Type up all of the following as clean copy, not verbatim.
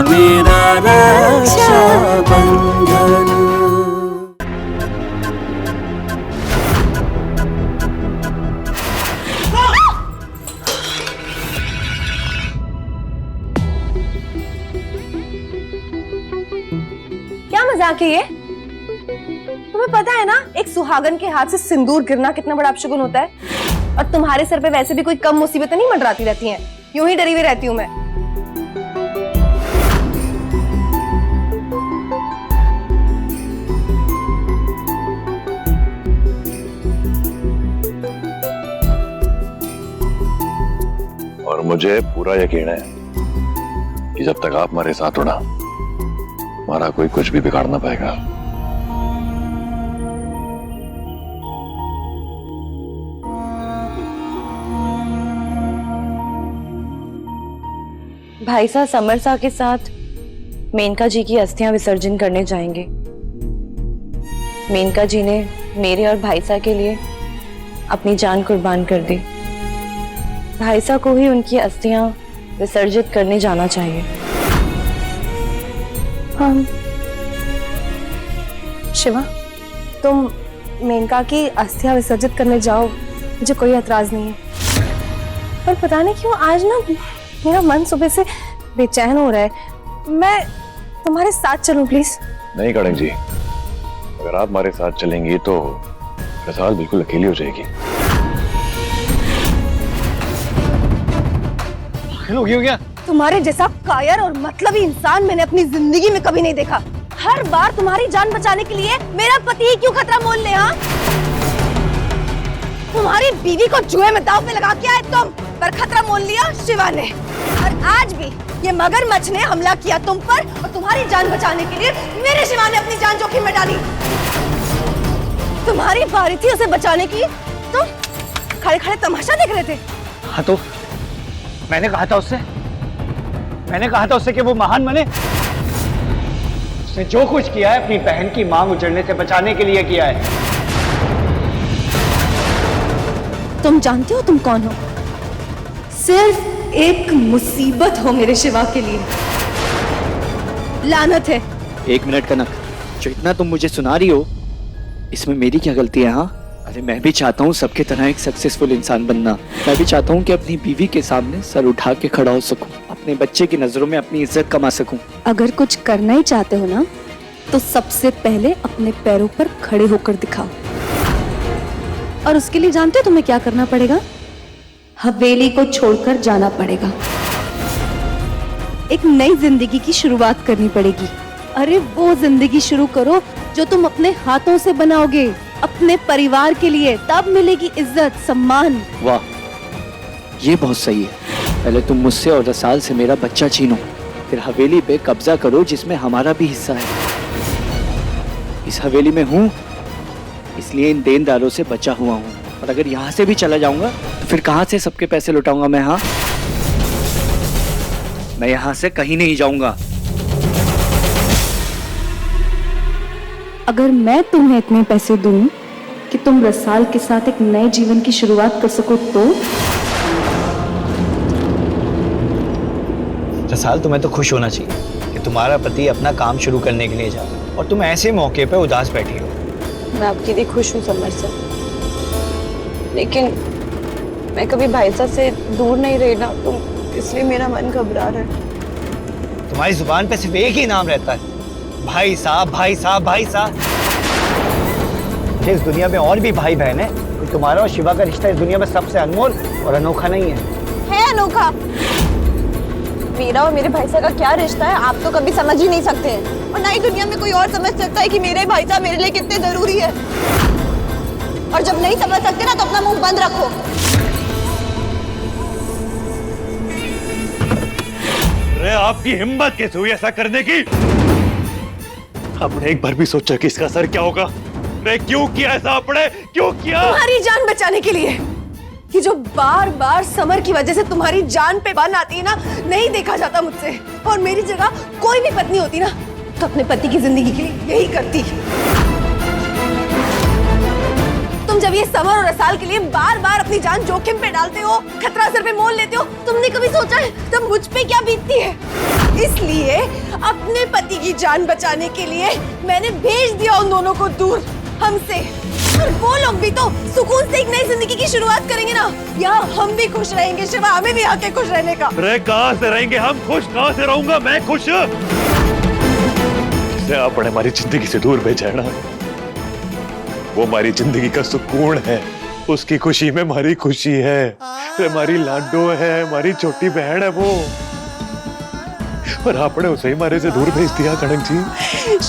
मेरा रक्षाबंधन। क्या मजाक है ये? तुम्हें पता है ना, एक सुहागन के हाथ से सिंदूर गिरना कितना बड़ा अपशगुन होता है। और तुम्हारे सर पे वैसे भी कोई कम मुसीबतें नहीं मंडराती रहती हैं, यूं ही डरी हुई रहती हूं मैं। और मुझे पूरा यकीन है कि जब तक आप हमारे साथ हो ना, हमारा कोई कुछ भी बिगाड़ ना पाएगा। भाई साहब समर साह के साथ मेनका जी की अस्थियां विसर्जन करने जाएंगे। मेनका जी ने मेरे और भाई साहब के लिए अपनी जान कुर्बान कर दी। भाई साहब को ही उनकी अस्थियां विसर्जित करने जाना चाहिए। हाँ शिवा, तुम मेनका की अस्थियां विसर्जित करने जाओ, मुझे कोई एतराज नहीं है। पर पता नहीं क्यों आज ना मेरा मन सुबह से बेचैन हो रहा है। मैं तुम्हारे साथ चलूं प्लीज? नहीं कड़क जी, अगर आप हमारे साथ चलेंगी तो रसाल बिल्कुल अकेली हो जाएगी। हो गया? तुम्हारे जैसा कायर और मतलबी इंसान मैंने अपनी जिंदगी में कभी नहीं देखा। हर बार तुम्हारी जान बचाने के लिए मेरा पति ही क्यों खतरा मोल ले? हाँ, तुम्हारी बीवी को जुए में दांव पे लगा के आए तुम, पर खतरा मोल लिया शिवा ने। और आज भी ये मगरमच्छ ने हमला किया तुम पर, और तुम्हारी जान बचाने के लिए मेरे शिवा ने अपनी जान जोखिम में डाली। तुम्हारी बारी थी उसे बचाने की, तुम खड़े खड़े तमाशा देख रहे थे। हाँ तो मैंने कहा था उससे कि वो महान बने। उसने जो कुछ किया है अपनी बहन की मांग उजड़ने से बचाने के लिए किया है। तुम जानते हो तुम कौन हो? सिर्फ एक मुसीबत हो मेरे शिवा के लिए। लानत है। एक मिनट कनक, जो इतना तुम मुझे सुना रही हो, इसमें मेरी क्या गलती है? हाँ, अरे मैं भी चाहता हूँ सबके तरह एक सक्सेसफुल इंसान बनना। मैं भी चाहता हूँ कि अपनी बीवी के सामने सर उठा के खड़ा हो सकूं, अपने बच्चे की नजरों में अपनी इज्जत कमा सकूं। अगर कुछ करना ही चाहते हो ना, तो सबसे पहले अपने पैरों पर खड़े होकर दिखाओ। और उसके लिए जानते हो तुम्हें क्या करना पड़ेगा? हवेली को छोड़कर जाना पड़ेगा। एक नई जिंदगी की शुरुआत करनी पड़ेगी। अरे वो जिंदगी शुरू करो जो तुम अपने हाथों से बनाओगे, अपने परिवार के लिए। तब मिलेगी इज्जत, सम्मान। वाह, ये बहुत सही है। पहले तुम मुझसे और रसाल से मेरा बच्चा छीनो, फिर हवेली पे कब्जा करो जिसमें हमारा भी हिस्सा है। इस हवेली में हूँ इसलिए इन देनदारों से बचा हुआ हूँ, और अगर यहाँ से भी चला जाऊंगा तो फिर कहाँ से सबके पैसे लौटाऊंगा मैं? हाँ, मैं यहाँ से कहीं नहीं जाऊंगा। अगर मैं तुम्हें इतने पैसे दूं कि तुम रसाल के साथ एक नए जीवन की शुरुआत कर सको तो? रसाल, तुम्हें तो खुश होना चाहिए कि तुम्हारा पति अपना काम शुरू करने के लिए जा रहा है, और तुम ऐसे मौके पे उदास बैठी हो। मैं आपके लिए खुश हूँ समर साहब, लेकिन मैं कभी भाई साहब से दूर नहीं रही ना, तो इसलिए मेरा मन घबरा रहा है। तुम्हारी जुबान पे सिर्फ एक ही नाम रहता है, भाई साहब, भाई साहब, भाई साहब। इस दुनिया में और भी भाई बहन है, तुम्हारा और शिवा का रिश्ता इस दुनिया में सबसे अनमोल और अनोखा नहीं है? है अनोखा। मेरा और मेरे भाई साहब का क्या रिश्ता है आप तो कभी समझ ही नहीं सकते हैं, और ना ही दुनिया में कोई और समझ सकता है कि मेरे भाई साहब मेरे लिए कितने जरूरी है। और जब नहीं समझ सकते ना, तो अपना मुंह बंद रखो। अरे आपकी हिम्मत कैसे हुई ऐसा करने की? आपने एक बार भी सोचा कि इसका असर क्या होगा? अरे क्यों किया ऐसा आपने? क्यों किया? तुम्हारी जान बचाने के लिए। कि जो बार बार समर की वजह से तुम्हारी जान पे बान आती है ना, नहीं देखा जाता मुझसे। और मेरी जगह कोई भी पत्नी होती ना, तो अपने पति की जिंदगी के लिए यही करती। तुम तुम जब ये समर और रसाल के लिए बार बार अपनी जान जोखिम पे डालते हो, खतरा सर पे मोल लेते हो, तुमने कभी सोचा है तब मुझ पे क्या बीतती है? इसलिए अपने पति की जान बचाने के लिए मैंने भेज दिया उन दोनों को दूर हमसे। और वो लोग भी तो सुकून से एक नई जिंदगी की शुरुआत करेंगे ना। यहाँ हम भी खुश रहेंगे शिवा, हमें भी आके खुश रहने का। अरे कहाँ से रहेंगे हम खुश? कहाँ से रहूंगा मैं खुश? जिसे आपने हमारी जिंदगी से दूर भेजा है ना, वो हमारी जिंदगी का सुकून है। उसकी खुशी में हमारी खुशी है। हमारी लाडो है, हमारी छोटी बहन है वो। और आपने उसे ही हमारे से दूर भेज दिया कनक जी।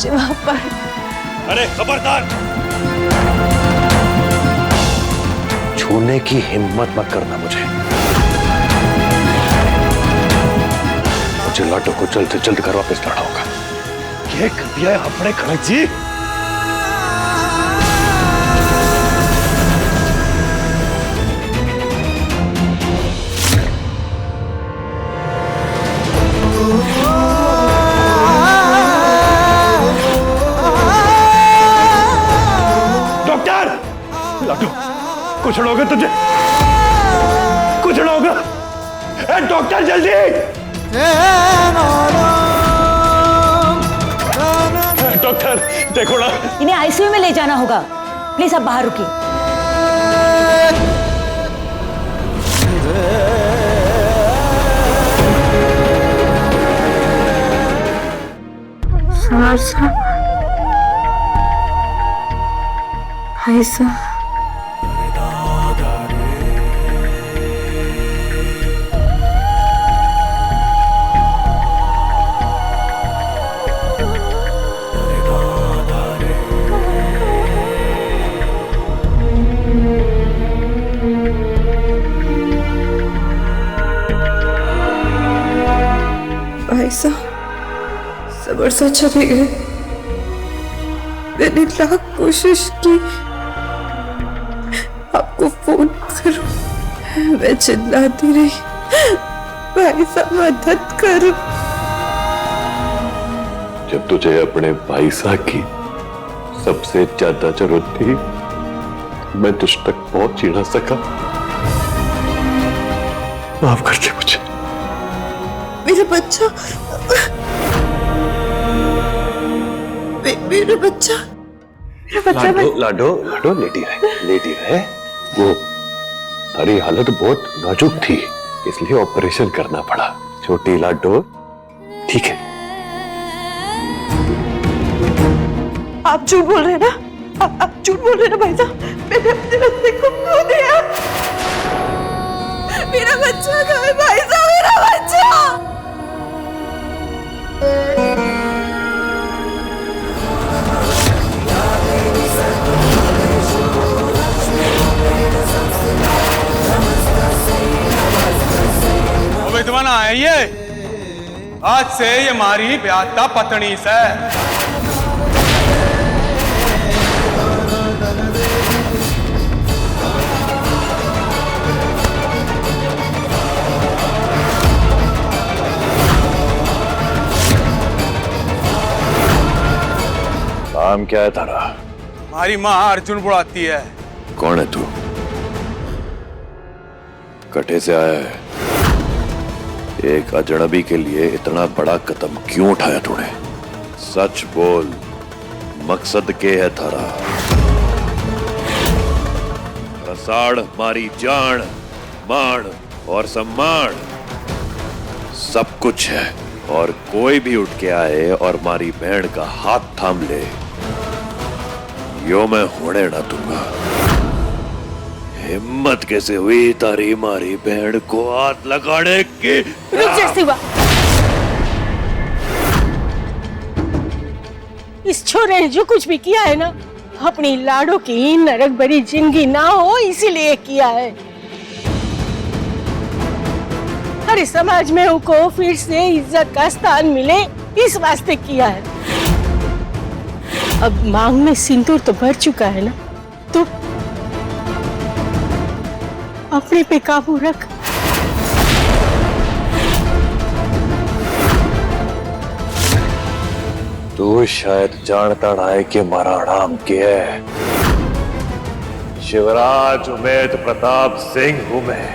शिवा पर अरे खबरदार, छूने की हिम्मत मत करना मुझे। मुझे लाडो को जल्द से जल्द घर वापस लाना होगा। ये कर दिया है आपने कनक जी। डॉक्टर, लाडो कुछ होगा तुझे, कुछ होगा। डॉक्टर जल्दी। डॉक्टर देखो ना। इन्हें आईसीयू में ले जाना होगा। प्लीज आप बाहर रुकिए। भाई साहब, भाई साहब सबर से चले गए। मैंने लाख कोशिश की आपको फोन करूं, मैं चिल्लाती रही, भाई साहब मदद करो। जब तुझे अपने भाई साहब की सबसे ज्यादा जरूरत थी, मैं तुझ तक पहुंच ही ना सका। माफ कर दे मुझे। मेरा बच्चा, मेरा बच्चा, मेरा बच्चा। लाडो लाडो लाडो लेटी रहे। वो तारी हालत बहुत नाजुक थी, इसलिए ऑपरेशन करना पड़ा। छोटी लाडो ठीक है। आप झूठ बोल रहे हैं ना? आप झूठ बोल रहे हैं ना भाई साहब? मैंने अपने बच्चे को खो दिया। मेरा बच्चा कहाँ है भाई साहब? मेरा बच्चा। विद्वाना है ये। आज से ये हमारी ब्याता पत्नी से। नाम क्या है तारा? हमारी माँ अर्जुन बुढ़ाती है। कौन है तू? कटे से आया है? एक अजनबी के लिए इतना बड़ा कदम क्यों उठाया तूने? सच बोल, मकसद के है थारा? रसाड़ मारी जान, मान और सम्मान सब कुछ है, और कोई भी उठ के आए और मारी बहन का हाथ थाम ले, यो मैं होने ना दूंगा। हिम्मत कैसे हुई तारी मारी बहन को हाथ लगाने की? रुक जा शिवा। इस छोरे ने जो कुछ भी किया है ना, अपनी लाडो की नरक भरी जिंदगी ना हो इसीलिए किया है। हर समाज में उनको फिर से इज्जत का स्थान मिले, इस वास्ते किया है। अब मांग में सिंदूर तो भर चुका है ना, तो अपने पे काबू रख। तू शायद जानता ना है कि हमारा नाम क्या है। शिवराज उमेद प्रताप सिंह हूं मैं।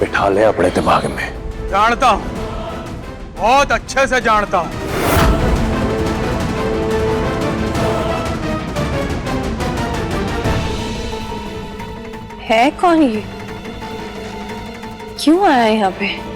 बिठा ले अपने दिमाग में। जानता हूं, बहुत अच्छे से जानता हूं। है कौन ये? क्यों आया है यहाँ पे?